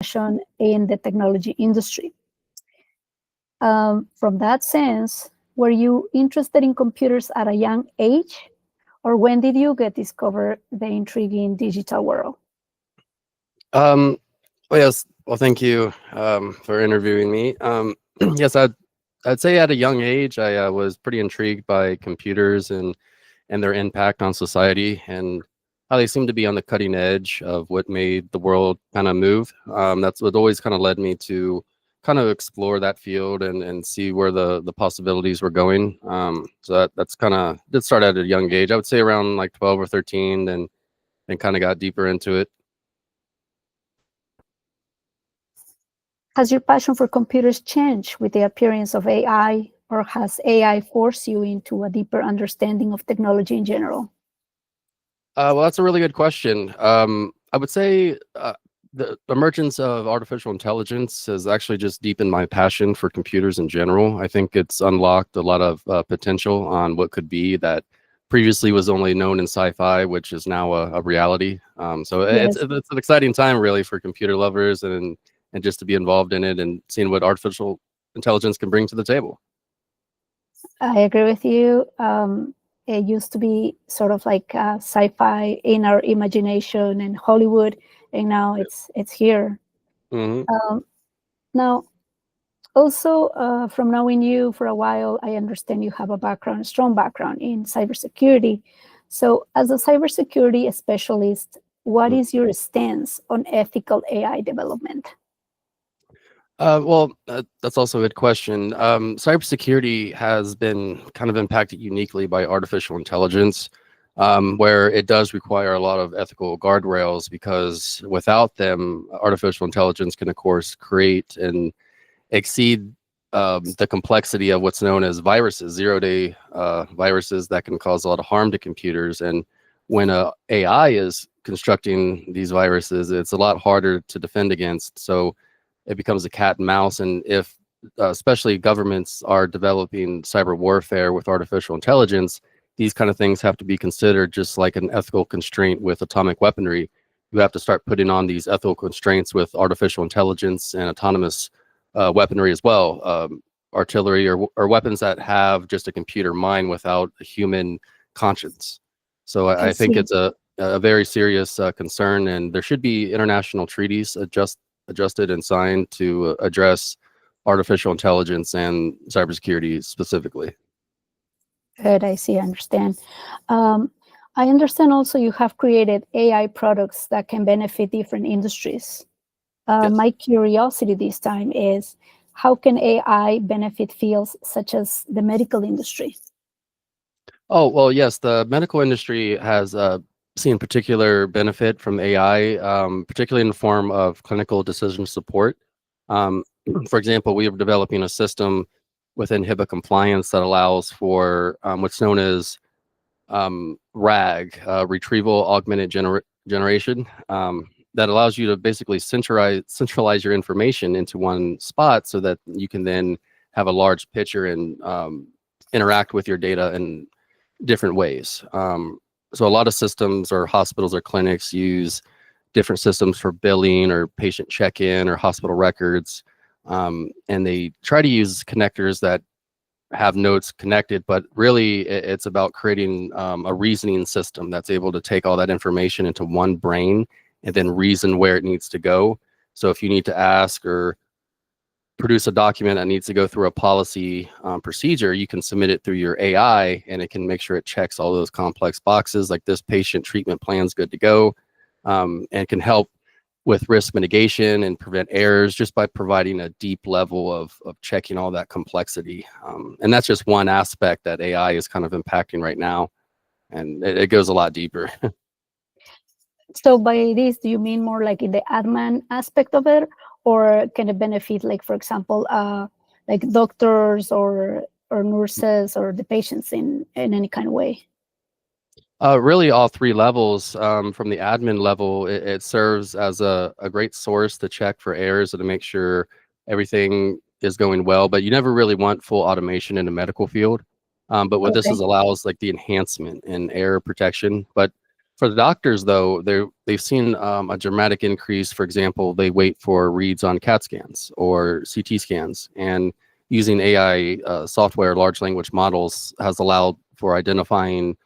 passion in the technology industry. From that sense, were you interested in computers at a young age, or when did you get discover the intriguing digital world? Well, yes. Well, thank you for interviewing me. Yes, I'd say at a young age, I was pretty intrigued by computers and their impact on society and how they seem to be on the cutting edge of what made the world kind of move. That's what always kind of led me to kind of explore that field and see where the possibilities were going. So that's kind of did start at a young age. I would say around like 12 or 13, and kind of got deeper into it. Has your passion for computers changed with the appearance of AI, or has AI forced you into a deeper understanding of technology in general? Well, that's a really good question. I would say the emergence of artificial intelligence has actually just deepened my passion for computers in general. I think it's unlocked a lot of potential on what could be that previously was only known in sci-fi, which is now a reality. So Yes, it's an exciting time really for computer lovers and just to be involved in it and seeing what artificial intelligence can bring to the table. I agree with you. It used to be sort of like sci-fi in our imagination and Hollywood, and now it's here. Hmm. Um, Now, also, from knowing you for a while, I understand you have a strong background in cybersecurity. So, as a cybersecurity specialist, what is your stance on ethical AI development? Well, that's also a good question. Cybersecurity has been kind of impacted uniquely by artificial intelligence, where it does require a lot of ethical guardrails because without them, artificial intelligence can, of course, create and exceed the complexity of what's known as viruses, zero-day viruses that can cause a lot of harm to computers. And when AI is constructing these viruses, it's a lot harder to defend against. So it becomes a cat and mouse. And if especially governments are developing cyber warfare with artificial intelligence, these kind of things have to be considered just like an ethical constraint with atomic weaponry. You have to start putting on these ethical constraints with artificial intelligence and autonomous weaponry as well, artillery or weapons that have just a computer mind without a human conscience. So I I think see. it's a very serious concern, and there should be international treaties adjusted and signed to address artificial intelligence and cybersecurity specifically. Good, I see, I understand. Um, I understand also you have created AI products that can benefit different industries. Yes. My curiosity this time is, how can AI benefit fields such as the medical industry? Oh, well, yes, the medical industry has seen particular benefit from AI, particularly in the form of clinical decision support. Um, for example, we are developing a system within HIPAA compliance that allows for what's known as RAG, retrieval augmented generation, that allows you to basically centralize your information into one spot so that you can then have a large picture and interact with your data in different ways. So a lot of systems or hospitals or clinics use different systems for billing or patient check-in or hospital records. And they try to use connectors that have nodes connected, but really it's about creating a reasoning system that's able to take all that information into one brain and then reason where it needs to go. So if you need to ask or produce a document that needs to go through a policy procedure, you can submit it through your AI and it can make sure it checks all those complex boxes like this patient treatment plan's good to go, and can help with risk mitigation and prevent errors just by providing a deep level of checking all that complexity. And that's just one aspect that AI is kind of impacting right now. And it goes a lot deeper. So by this, do you mean more like in the admin aspect of it, or can it benefit, like for example, like doctors or nurses or the patients in any kind of way? Really, all three levels. From the admin level, it serves as a great source to check for errors and to make sure everything is going well. But you never really want full automation in the medical field. But what this Okay. is allows like the enhancement in error protection. But For the doctors, though, they've seen a dramatic increase. For example, they wait for reads on CAT scans or CT scans, and using AI software, large language models, has allowed for identifying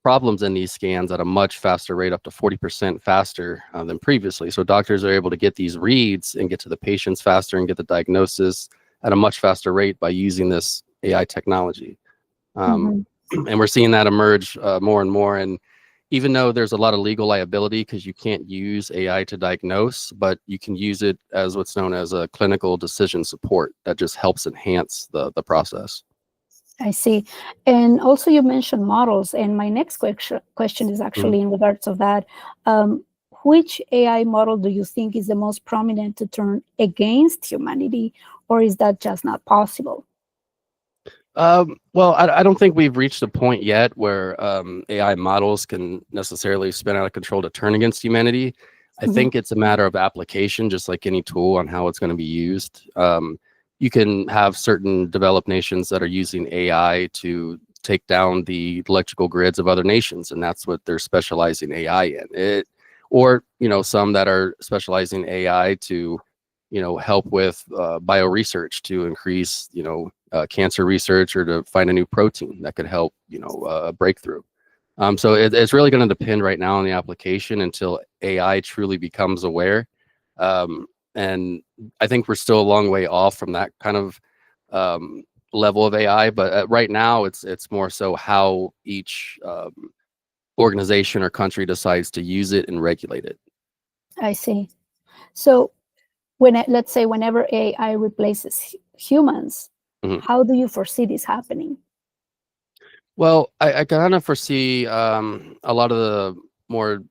problems in these scans at a much faster rate, up to 40% faster than previously. So doctors are able to get these reads and get to the patients faster and get the diagnosis at a much faster rate by using this AI technology. Mhm. And we're seeing that emerge more and more. And even though there's a lot of legal liability because you can't use AI to diagnose, but you can use it as what's known as a clinical decision support that just helps enhance the process. I see. And also you mentioned models, and my next question is Mhm. actually in regards of that. Um, which AI model do you think is the most prominent to turn against humanity, or is that just not possible? Well, I don't think we've reached a point yet where AI models can necessarily spin out of control to turn against humanity. I Mhm. think it's a matter of application, just like any tool, on how it's going to be used. You can have certain developed nations that are using AI to take down the electrical grids of other nations, and that's what they're specializing AI in. Or some that are specializing AI to help with bio research to increase, cancer research, or to find a new protein that could help, a breakthrough. So it's really going to depend right now on the application until AI truly becomes aware. Um, and I think we're still a long way off from that kind of um, level of AI. But right now, it's more so how each organization or country decides to use it and regulate it. I see. So let's say whenever AI replaces humans, Mhm. how do you foresee this happening? Well, I kind of foresee a lot of the more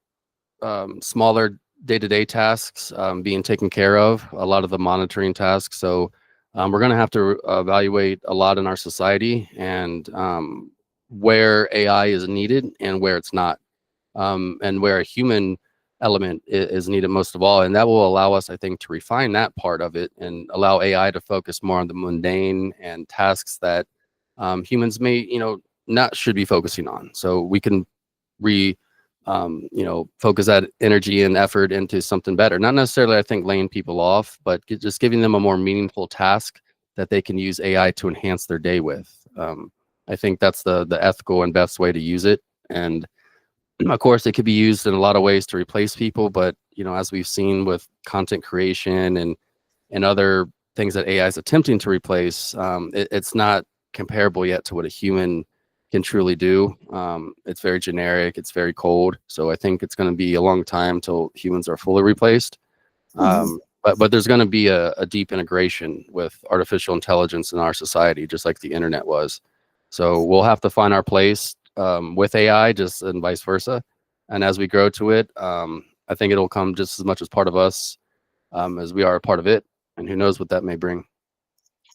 smaller day-to-day tasks being taken care of, a lot of the monitoring tasks. So we're going to have to evaluate a lot in our society, and where AI is needed and where it's not, and where a human element is needed most of all. And that will allow us, I think, to refine that part of it and allow AI to focus more on the mundane and tasks that humans may, not should be focusing on. So we can re focus that energy and effort into something better. Not necessarily, I think, laying people off, but just giving them a more meaningful task that they can use AI to enhance their day with. I think that's the ethical and best way to use it. And of course, it could be used in a lot of ways to replace people, but as we've seen with content creation and other things that AI is attempting to replace, it's not comparable yet to what a human can truly do. It's very generic, it's very cold. So I think it's going to be a long time till humans are fully replaced. Mhm. But there's going to be a deep integration with artificial intelligence in our society, just like the internet was. So we'll have to find our place with AI, just and vice versa. And as we grow to it, I think it'll come just as much as part of us as we are a part of it. And who knows what that may bring.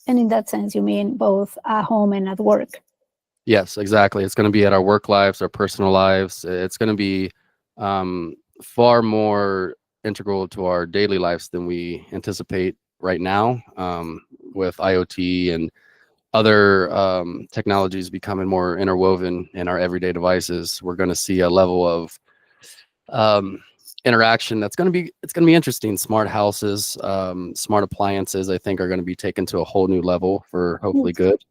And in that sense, you mean both at home and at work? Yes, exactly. It's going to be at our work lives, our personal lives. It's going to be far more integral to our daily lives than we anticipate right now, with IoT and other technologies becoming more interwoven in our everyday devices. We're going to see a level of um, interaction that's going to be interesting. Smart houses, smart appliances, I think, are going to be taken to a whole new level for hopefully Yes. good.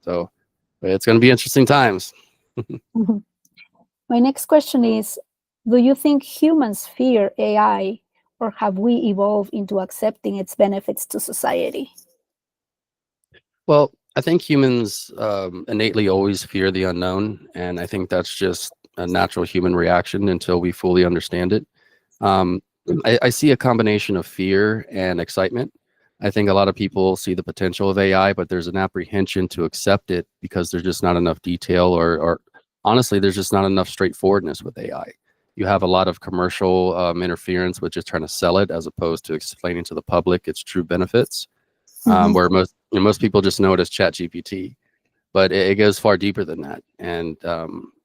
So it's going to be interesting times. Mhm. My next question is, do you think humans fear AI, or have we evolved into accepting its benefits to society? Well, I think humans innately always fear the unknown, and I think that's just a natural human reaction until we fully understand it. Um, I see a combination of fear and excitement. I think a lot of people see the potential of AI, but there's an apprehension to accept it because there's just not enough detail, or honestly, there's just not enough straightforwardness with AI. You have a lot of commercial interference, which is trying to sell it as opposed to explaining to the public its true benefits. Mhm. Where most people just know it as Chat GPT, but it goes far deeper than that. And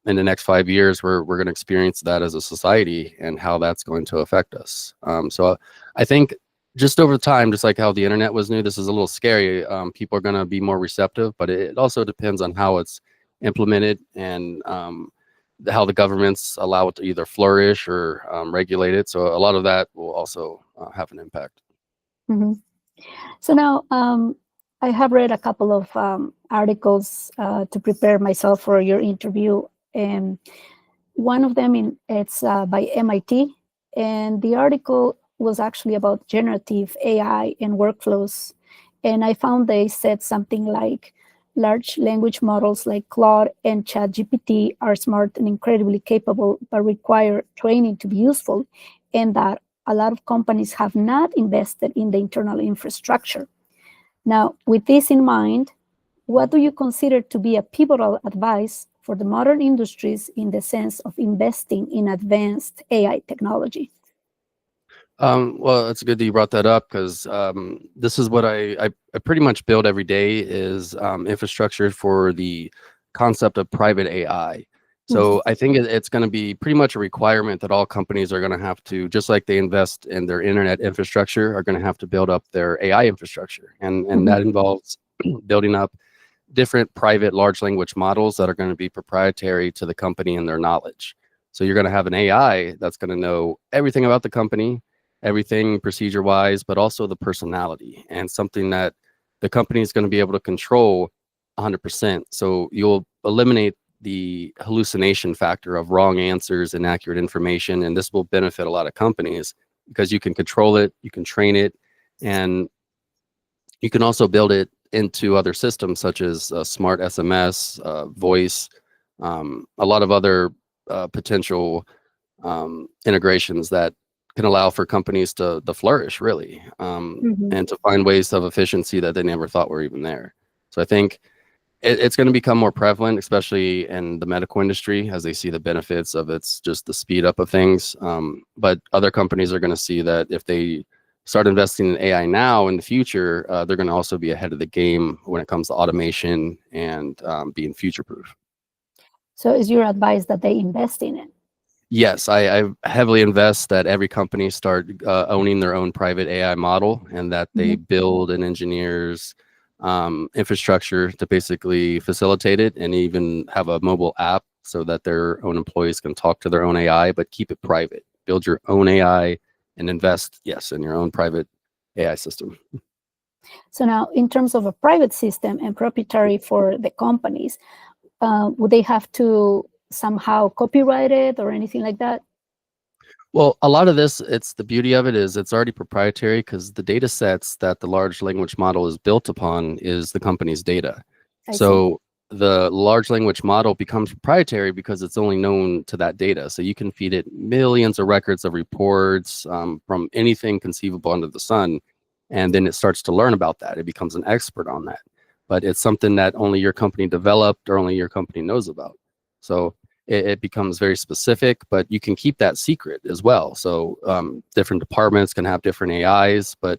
in the next 5 years, we're going to experience that as a society and how that's going to affect us. So I think just over time, just like how the internet was new, this is a little scary. People are going to be more receptive, but it also depends on how it's implemented and how the governments allow it to either flourish or regulate it. So a lot of that will also have an impact. Mhm. So now I have read a couple of articles to prepare myself for your interview, and one of them it's by MIT, and the article was actually about generative AI and workflows. And I found they said something like large language models like Claude and ChatGPT are smart and incredibly capable, but require training to be useful, and that a lot of companies have not invested in the internal infrastructure. Now, with this in mind, what do you consider to be a pivotal advice for the modern industries in the sense of investing in advanced AI technology? Well, it's good that you brought that up because this is what I pretty much build every day is infrastructure for the concept of private AI. So I think it's going to be pretty much a requirement that all companies are going to have to, just like they invest in their internet infrastructure, are going to have to build up their AI infrastructure, and that involves building up different private large language models that are going to be proprietary to the company and their knowledge. So you're going to have an AI that's going to know everything about the company, everything procedure wise, but also the personality, and something that the company is going to be able to control 100%. So you'll eliminate the hallucination factor of wrong answers, inaccurate information, and this will benefit a lot of companies because you can control it, you can train it, and you can also build it into other systems such as smart SMS, voice, a lot of other potential integrations that can allow for companies to flourish really, Mhm. and to find ways of efficiency that they never thought were even there. So I think it's going to become more prevalent, especially in the medical industry, as they see the benefits of it's just the speed up of things. But other companies are going to see that if they start investing in AI now in the future, they're going to also be ahead of the game when it comes to automation and being future proof. So, is your advice that they invest in it? Yes, I heavily invest that every company start owning their own private AI model, and that they Mhm. build and engineers infrastructure to basically facilitate it, and even have a mobile app so that their own employees can talk to their own AI, but keep it private. Build your own AI and invest, yes, in your own private AI system. So, now in terms of a private system and proprietary for the companies, would they have to somehow copyright it or anything like that? Well, a lot of this, it's the beauty of it is it's already proprietary because the data sets that the large language model is built upon is the company's data. I see. So the large language model becomes proprietary because it's only known to that data. So you can feed it millions of records of reports from anything conceivable under the sun, and then it starts to learn about that. It becomes an expert on that. But it's something that only your company developed or only your company knows about. So it becomes very specific, but you can keep that secret as well. So different departments can have different AIs, but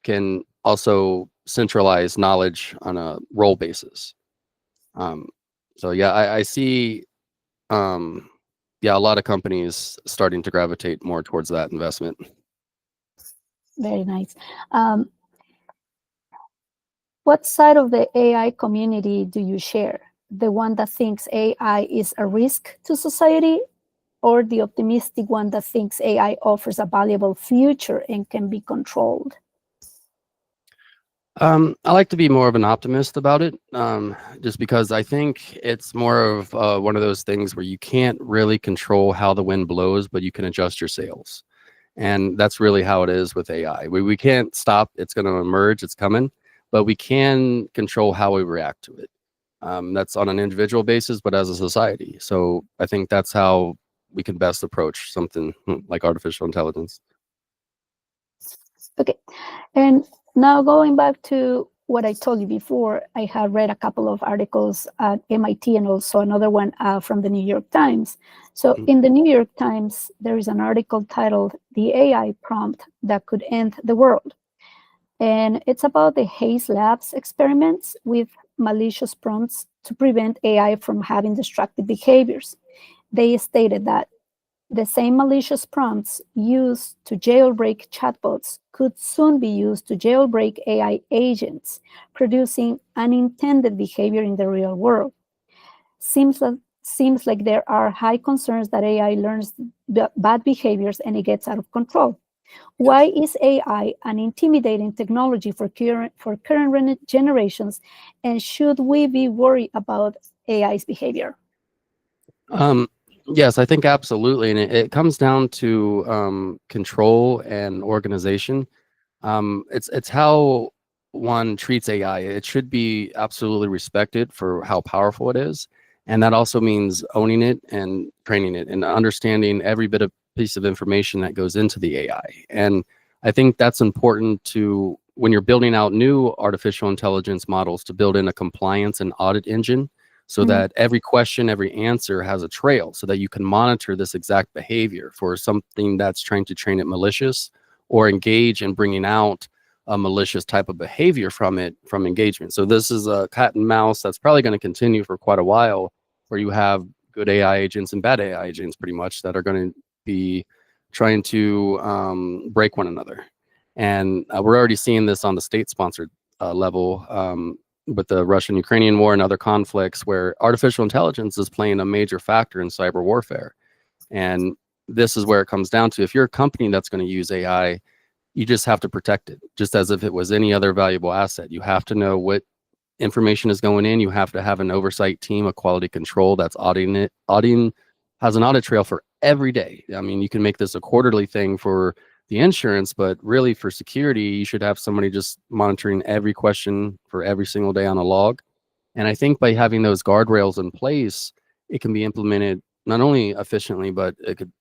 can also centralize knowledge on a role basis. Um, so yeah, I see yeah, a lot of companies starting to gravitate more towards that investment. Very nice. Um, what side of the AI community do you share? The one that thinks AI is a risk to society, or the optimistic one that thinks AI offers a valuable future and can be controlled? I like to be more of an optimist about it, just because I think it's more of one of those things where you can't really control how the wind blows, but you can adjust your sails. And that's really how it is with AI. We can't stop. It's going to emerge. It's coming, but we can control how we react to it. That's on an individual basis, but as a society. So I think that's how we can best approach something like artificial intelligence. Okay. And now going back to what I told you before, I have read a couple of articles at MIT and also another one from the New York Times. So Mm. in the New York Times, there is an article titled "The AI Prompt That Could End the World." And it's about the Hayes Labs experiments with malicious prompts to prevent AI from having destructive behaviors. They stated that the same malicious prompts used to jailbreak chatbots could soon be used to jailbreak AI agents, producing unintended behavior in the real world. Seems like, seems like there are high concerns that AI learns bad behaviors and it gets out of control. Why is AI an intimidating technology for current generations, and should we be worried about AI's behavior? Yes, I think absolutely, and it comes down to control and organization. It's how one treats AI. It should be absolutely respected for how powerful it is, and that also means owning it and training it and understanding every bit of piece of information that goes into the AI. And I think that's important to when you're building out new artificial intelligence models to build in a compliance and audit engine so Mhm. that every question, every answer has a trail so that you can monitor this exact behavior for something that's trying to train it malicious or engage in bringing out a malicious type of behavior from it from engagement. So this is a cat and mouse that's probably going to continue for quite a while, where you have good AI agents and bad AI agents pretty much that are going to be trying to break one another. And we're already seeing this on the state-sponsored level with the Russian-Ukrainian war and other conflicts, where artificial intelligence is playing a major factor in cyber warfare. And this is where it comes down to, if you're a company that's going to use AI, you just have to protect it, just as if it was any other valuable asset. You have to know what information is going in. You have to have an oversight team, a quality control that's auditing it. Auditing has an audit trail for every day. I mean, you can make this a quarterly thing for the insurance, but really for security, you should have somebody just monitoring every question for every single day on a log. And I think by having those guardrails in place, it can be implemented not only efficiently, but it could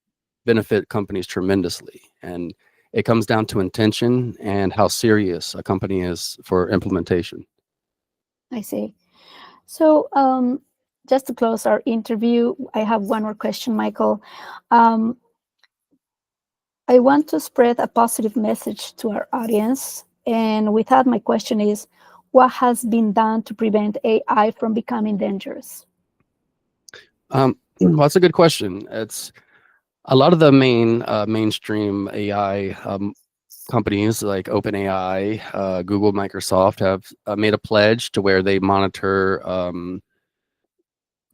benefit companies tremendously. And it comes down to intention and how serious a company is for implementation. I see. So, just to close our interview, I have one more question, Michael. Um, I want to spread a positive message to our audience. And with that, my question is, what has been done to prevent AI from becoming dangerous? Well, that's a good question. It's a lot of the mainstream AI companies like OpenAI, Google, Microsoft have made a pledge to where they monitor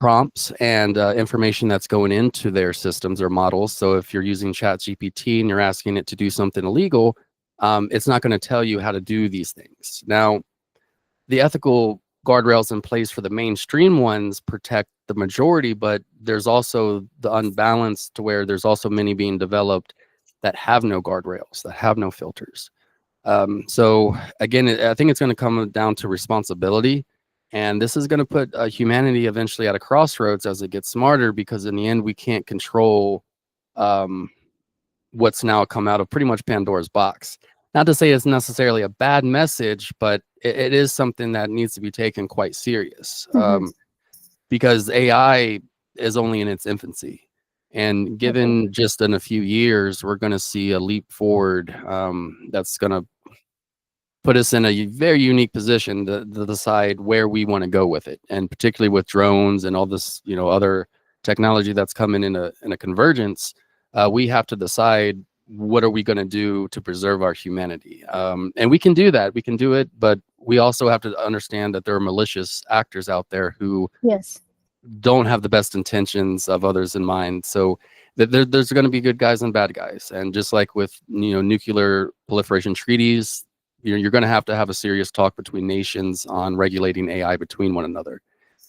prompts and information that's going into their systems or models. So if you're using ChatGPT and you're asking it to do something illegal, it's not going to tell you how to do these things. Now, the ethical guardrails in place for the mainstream ones protect the majority, but there's also the unbalance to where there's also many being developed that have no guardrails, that have no filters. So again, I think it's going to come down to responsibility. And this is going to put humanity eventually at a crossroads as it gets smarter, because in the end, we can't control um, what's now come out of pretty much Pandora's box. Not to say it's necessarily a bad message, but it is something that needs to be taken quite serious, Mhm. because AI is only in its infancy. And Okay. given just in a few years, we're going to see a leap forward that's going to put us in a very unique position to decide where we want to go with it, and particularly with drones and all this, other technology that's coming in a convergence. We have to decide, what are we going to do to preserve our humanity, and we can do that. We can do it, but we also have to understand that there are malicious actors out there who Yes. don't have the best intentions of others in mind. So there's going to be good guys and bad guys. And just like with nuclear proliferation treaties, you're going to have a serious talk between nations on regulating AI between one another.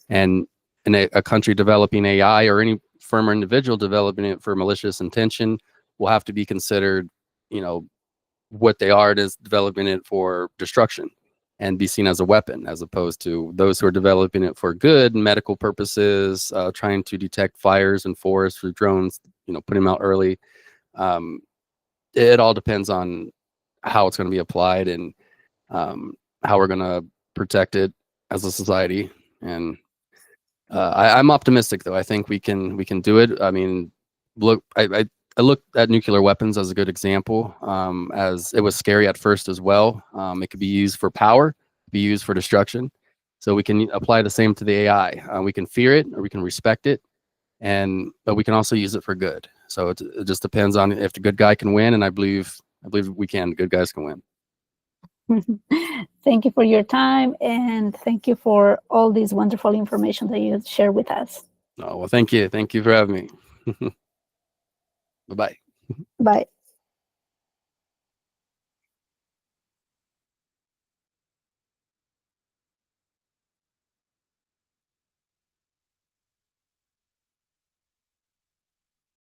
And in a country developing AI, or any firm or individual developing it for malicious intention, will have to be considered, you know, what they are is developing it for destruction and be seen as a weapon, as opposed to those who are developing it for good medical purposes, trying to detect fires in forests through drones, put them out early. Um, it all depends on how it's going to be applied, and how we're going to protect it as a society. And I'm optimistic, though. I think we can do it. I mean, look, I look at nuclear weapons as a good example, as it was scary at first as well. It could be used for power, be used for destruction. So we can apply the same to the AI. We can fear it or we can respect it, but we can also use it for good. So it just depends on if the good guy can win, and I believe we can. Good guys can win. Thank you for your time, and thank you for all this wonderful information that you shared with us. Oh, well, thank you. Thank you for having me. Bye-bye. Bye.